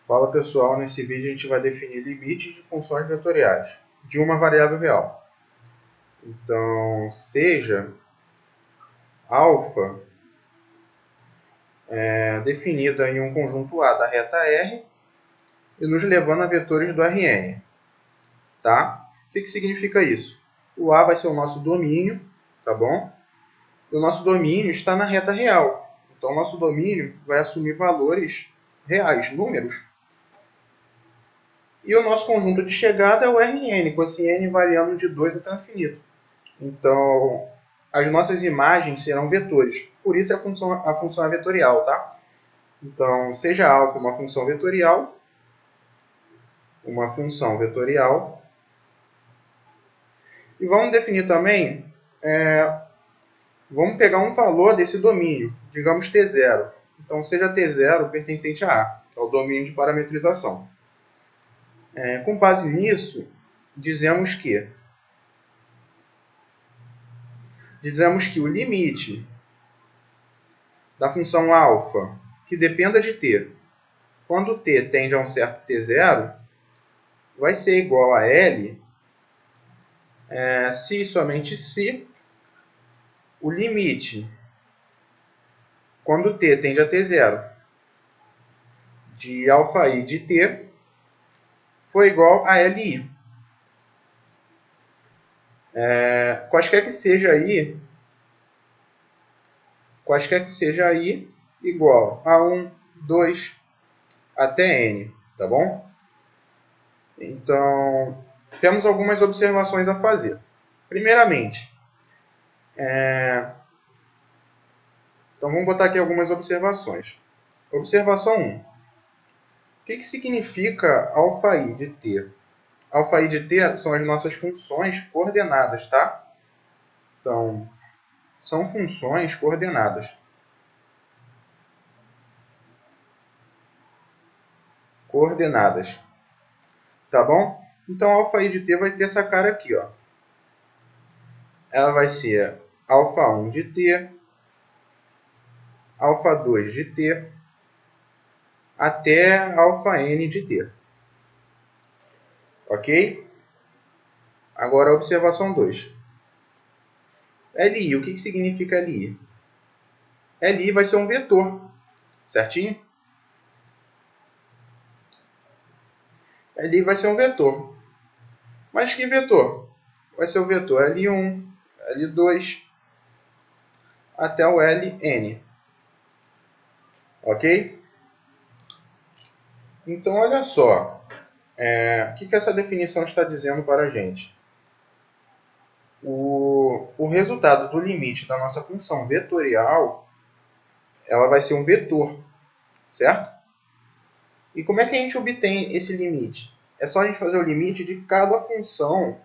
Fala pessoal, nesse vídeo a gente vai definir limites de funções vetoriais de uma variável real. Então, seja alfa definida em um conjunto A da reta R e nos levando a vetores do Rn. Tá? O que significa isso? O A vai ser o nosso domínio, tá bom? E o nosso domínio está na reta real. Então, o nosso domínio vai assumir valores reais, números. E o nosso conjunto de chegada é o Rn, com esse n variando de 2 até o infinito. Então, as nossas imagens serão vetores. Por isso a função é vetorial, tá? Então, seja alfa uma função vetorial. E vamos definir também, vamos pegar um valor desse domínio, digamos T0. Então, seja T0 pertencente a A, que é o domínio de parametrização. Com base nisso, dizemos que o limite da função alfa, que dependa de t, quando t tende a um certo t0, vai ser igual a L se e somente se o limite, quando t tende a t0, de alfa i de t for igual a Li. Quaisquer que seja i igual a 1, 2, até n, tá bom? Então, temos algumas observações a fazer. Primeiramente, então vamos botar aqui algumas observações. Observação 1. O que significa alfa i de t? Alfa i de t são as nossas funções coordenadas, tá? Então, são funções coordenadas. Tá bom? Então, alfa i de t vai ter essa cara aqui, ó. Ela vai ser alfa 1 de t, alfa 2 de t, até alfa n de t. Ok? Agora, a observação 2. Li, o que significa Li? Li vai ser um vetor, certinho? Li vai ser um vetor. Mas que vetor? Vai ser o vetor L1, L2, até o Ln. Ok? Então, olha só. O que essa definição está dizendo para a gente? O resultado do limite da nossa função vetorial, ela vai ser um vetor, certo? E como é que a gente obtém esse limite? É só a gente fazer o limite de cada função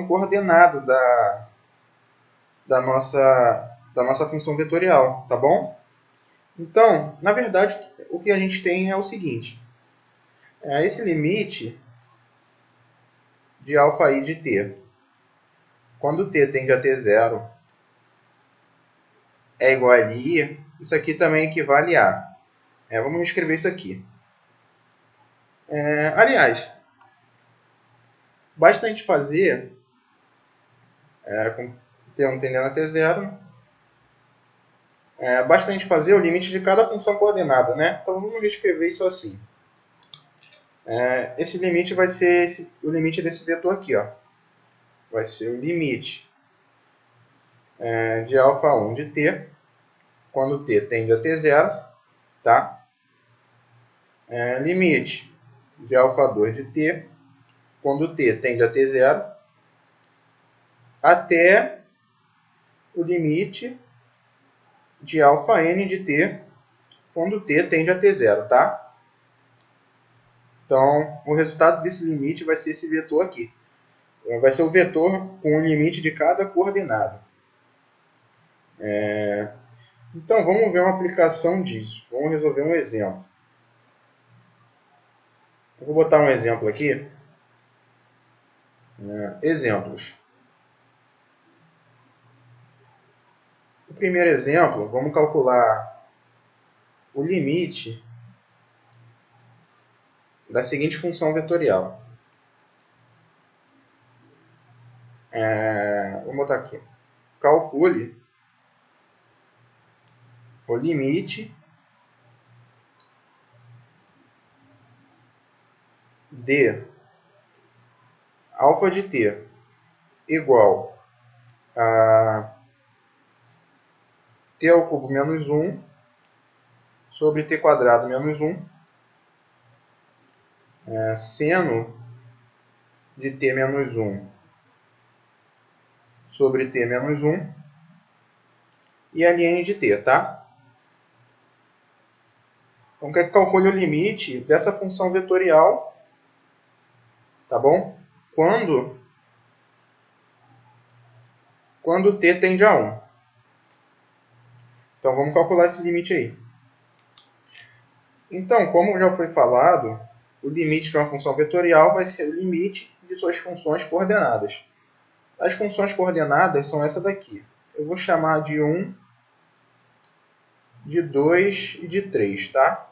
coordenada da nossa função vetorial, tá bom? Então, na verdade, o que a gente tem é o seguinte. Esse limite de alfa i de t, quando t tende a t0, é igual a Li, isso aqui também equivale a... vamos escrever isso aqui. Aliás, basta a gente fazer, com t tendendo a t0, basta a gente fazer o limite de cada função coordenada, né? Então vamos escrever isso assim. Esse limite vai ser o limite desse vetor aqui, ó. Vai ser o limite de alfa 1 de t, quando t tende a t0, tá? Limite de alfa 2 de t, quando t tende a t0, até o limite de alfa n de t, quando t tende a t0, tá? Então, o resultado desse limite vai ser esse vetor aqui. Vai ser o vetor com o limite de cada coordenada. Então, vamos ver uma aplicação disso. Vamos resolver um exemplo. Eu vou botar um exemplo aqui. Exemplos. O primeiro exemplo, vamos calcular o limite da seguinte função vetorial. Vou botar aqui. Calcule o limite de alfa de t igual a t ao cubo menos 1 sobre t quadrado menos 1, seno de t menos 1 sobre t menos 1 e ln de t, tá? Então, quer que calcule o limite dessa função vetorial, tá bom? Quando t tende a 1. Então, vamos calcular esse limite aí. Então, como já foi falado, o limite de uma função vetorial vai ser o limite de suas funções coordenadas. As funções coordenadas são essa daqui. Eu vou chamar de 1, de 2 e de 3, tá?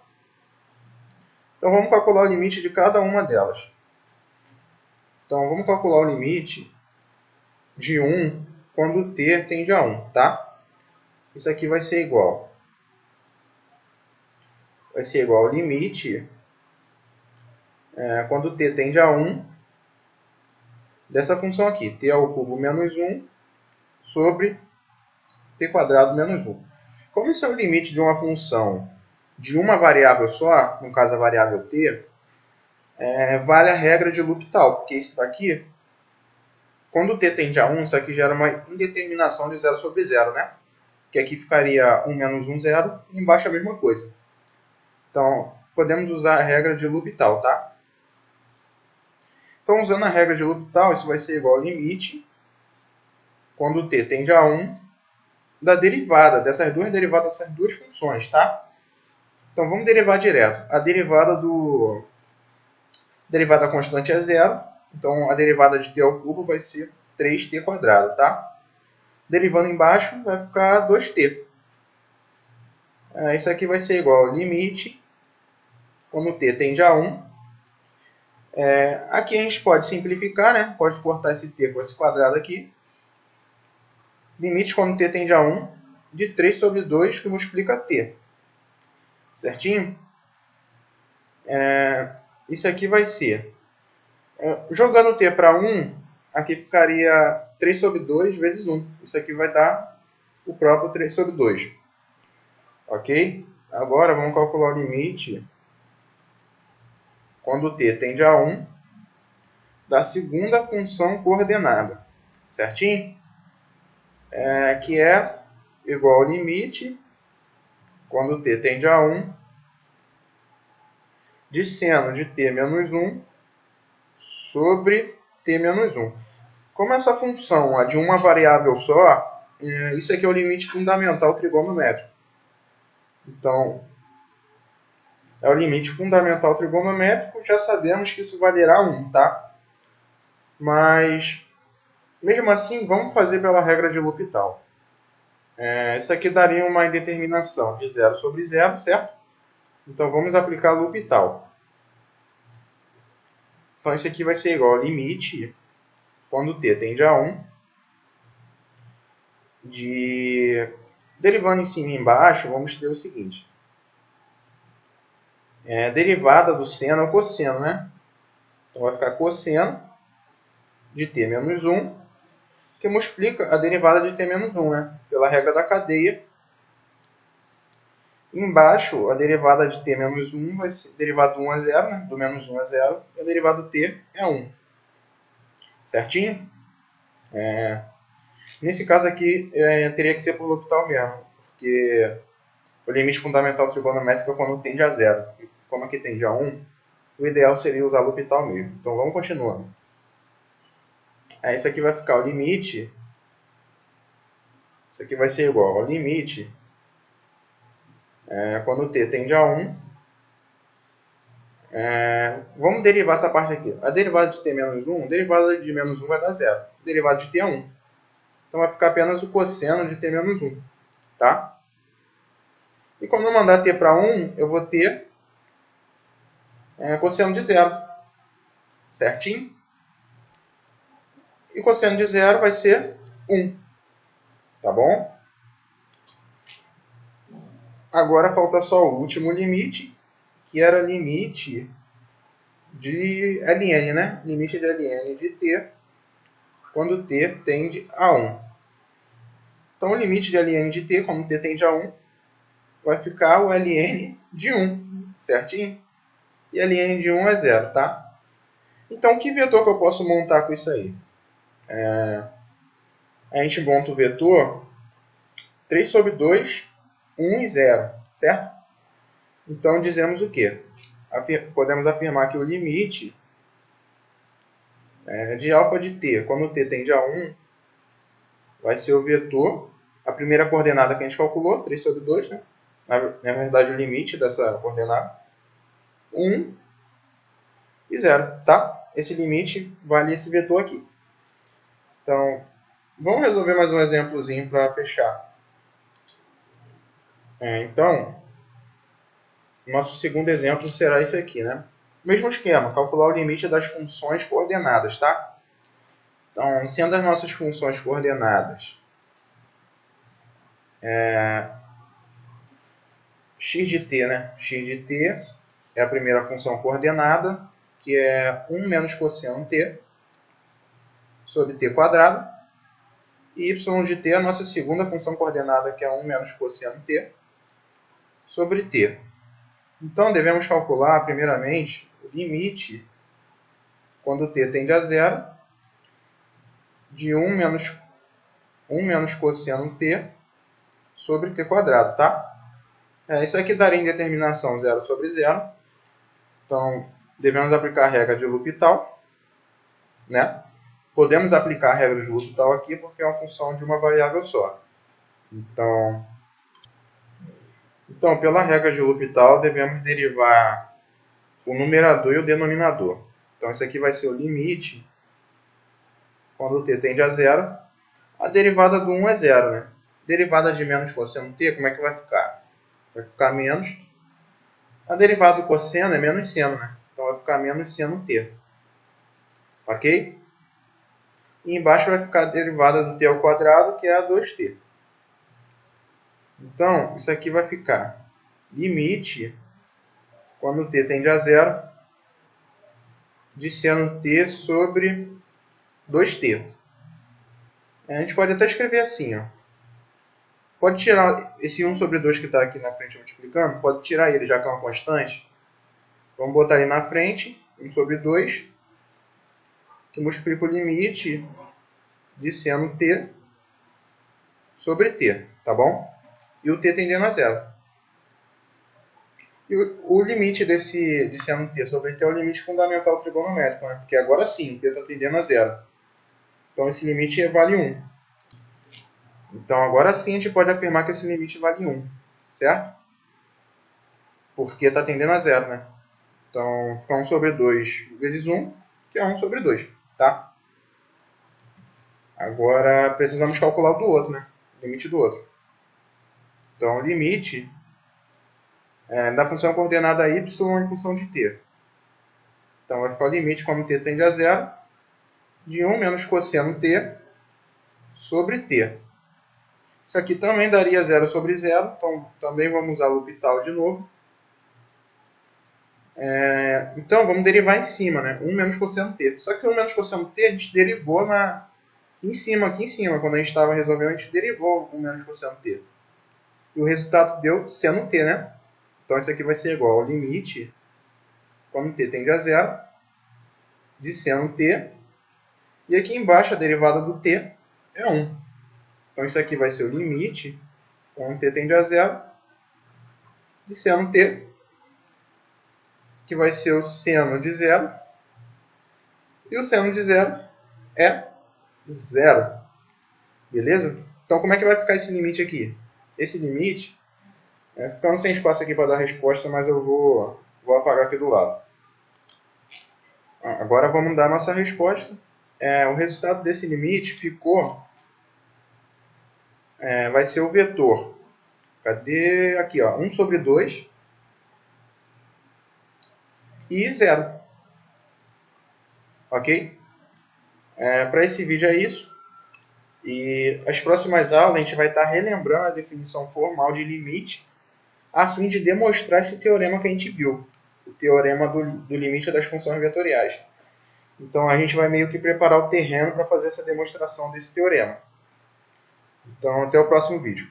Então, vamos calcular o limite de cada uma delas. Então, vamos calcular o limite de 1 quando t tende a 1, tá? Isso aqui vai ser igual ao limite quando t tende a 1 dessa função aqui, t ao cubo menos 1 sobre t quadrado menos 1. Como isso é o limite de uma função de uma variável só, no caso a variável t, vale a regra de L'Hopital, porque isso daqui, quando t tende a 1, isso aqui gera uma indeterminação de 0 sobre 0, né? Que aqui ficaria 1 menos 1, 0, e embaixo a mesma coisa. Então, podemos usar a regra de L'Hopital, tá? Então, usando a regra de L'Hopital, isso vai ser igual ao limite, quando t tende a 1, da derivada, dessas duas funções, tá? Então, vamos derivar direto. A derivada constante é 0, então a derivada de t ao cubo vai ser 3t quadrado, tá? Derivando embaixo, vai ficar 2t. Isso aqui vai ser igual ao limite, quando t tende a 1. Aqui a gente pode simplificar, né? Pode cortar esse t com esse quadrado aqui. Limite quando t tende a 1 de 3 sobre 2 que multiplica t. Certinho? Isso aqui vai ser... jogando t para 1, aqui ficaria 3 sobre 2 vezes 1. Isso aqui vai dar o próprio 3 sobre 2. Ok? Agora vamos calcular o limite quando t tende a 1 da segunda função coordenada. Certinho? Que é igual ao limite quando t tende a 1 de seno de t menos 1 sobre t menos 1. Como essa função é de uma variável só, isso aqui é o limite fundamental trigonométrico. Então, é o limite fundamental trigonométrico, já sabemos que isso valerá 1, tá? Mas, mesmo assim, vamos fazer pela regra de L'Hopital. Isso aqui daria uma indeterminação de 0 sobre 0, certo? Então, vamos aplicar L'Hopital. Então, isso aqui vai ser igual ao limite, quando t tende a 1, derivando em cima e embaixo, vamos ter o seguinte. Derivada do seno é o cosseno, né? Então, vai ficar cosseno de t menos 1, que multiplica a derivada de t menos 1, né? Pela regra da cadeia. Embaixo, a derivada de t menos 1 vai ser derivada do 1 a 0, né? Do menos 1 a 0, e a derivada do t é 1. Certinho? Nesse caso aqui, teria que ser por L'Hopital mesmo, porque o limite fundamental trigonométrico é quando tende a 0. E como aqui tende a 1, o ideal seria usar L'Hopital mesmo. Então, vamos continuando. Isso aqui vai ficar o limite. Isso aqui vai ser igual ao limite quando t tende a 1. Vamos derivar essa parte aqui. A derivada de t menos 1, a derivada de menos 1 vai dar 0. A derivada de t é 1. Então vai ficar apenas o cosseno de t menos 1. Tá? E quando eu mandar t para 1, eu vou ter cosseno de zero. Certinho? E cosseno de zero vai ser 1. Tá bom? Agora falta só o último limite, que era o limite de ln, né? Limite de ln de t, quando t tende a 1. Então, o limite de ln de t, quando t tende a 1, vai ficar o ln de 1, certinho? E ln de 1 é 0, tá? Então, que vetor que eu posso montar com isso aí? A gente monta o vetor 3 sobre 2, 1 e 0, certo? Então, dizemos o quê? Podemos afirmar que o limite de α de t, quando t tende a 1, vai ser o vetor, a primeira coordenada que a gente calculou, 3 sobre 2, né? Na verdade, o limite dessa coordenada, 1 e 0, tá? Esse limite vale esse vetor aqui. Então, vamos resolver mais um exemplozinho para fechar. Então, nosso segundo exemplo será esse aqui, né? Mesmo esquema, calcular o limite das funções coordenadas, tá? Então, sendo as nossas funções coordenadas x de t, né? X de t é a primeira função coordenada, que é 1 menos cosseno t sobre t quadrado. E y de t é a nossa segunda função coordenada, que é 1 menos cosseno t sobre t. Então, devemos calcular, primeiramente, o limite, quando t tende a zero, de 1 menos cosseno t sobre t quadrado, tá? Isso aqui daria indeterminação 0 sobre 0. Então, devemos aplicar a regra de L'Hopital, né? Podemos aplicar a regra de L'Hopital aqui porque é uma função de uma variável só. Então, pela regra de L'Hopital, devemos derivar o numerador e o denominador. Então, isso aqui vai ser o limite, quando t tende a zero. A derivada do 1 é zero, né? Derivada de menos cosseno t, como é que vai ficar? Vai ficar menos. A derivada do cosseno é menos seno, né? Então, vai ficar menos seno t. Ok? E embaixo vai ficar a derivada do t ao quadrado, que é a 2t. Então, isso aqui vai ficar limite, quando t tende a zero, de seno t sobre 2t. A gente pode até escrever assim, ó. Pode tirar esse 1 sobre 2 que está aqui na frente multiplicando, pode tirar ele, já que é uma constante. Vamos botar ele na frente, 1 sobre 2, que multiplica o limite de seno t sobre t, tá bom? E o t tendendo a zero. E o limite de seno t sobre t é o limite fundamental trigonométrico, né? Porque agora sim, t está tendendo a zero. Então esse limite vale 1. Então agora sim a gente pode afirmar que esse limite vale 1, certo? Porque está tendendo a zero, né? Então fica 1 sobre 2 vezes 1, que é 1 sobre 2, tá? Agora precisamos calcular o do outro, né? O limite do outro. Então o limite da função coordenada y em função de t. Então vai ficar o limite, como t tende a zero, de 1 menos cosseno t sobre t. Isso aqui também daria 0 sobre 0, então também vamos usar L'Hopital de novo. Então vamos derivar em cima, né? 1 menos cosseno t. Só que 1 menos cosseno t a gente derivou aqui em cima. Quando a gente estava resolvendo, a gente derivou 1 menos cosseno t. E o resultado deu seno t, né? Então isso aqui vai ser igual ao limite, quando t tende a zero, de seno t. E aqui embaixo a derivada do t é 1. Então isso aqui vai ser o limite, quando t tende a zero, de seno t, que vai ser o seno de zero. E o seno de zero é zero. Beleza? Então como é que vai ficar esse limite aqui? Esse limite, ficando sem espaço aqui para dar a resposta, mas eu vou apagar aqui do lado. Agora vamos dar a nossa resposta. O resultado desse limite ficou... vai ser o vetor. Cadê? Aqui, ó, 1 sobre 2 e 0. Ok? Para esse vídeo é isso. E as próximas aulas a gente vai estar relembrando a definição formal de limite a fim de demonstrar esse teorema que a gente viu, o teorema do limite das funções vetoriais. Então a gente vai meio que preparar o terreno para fazer essa demonstração desse teorema. Então até o próximo vídeo.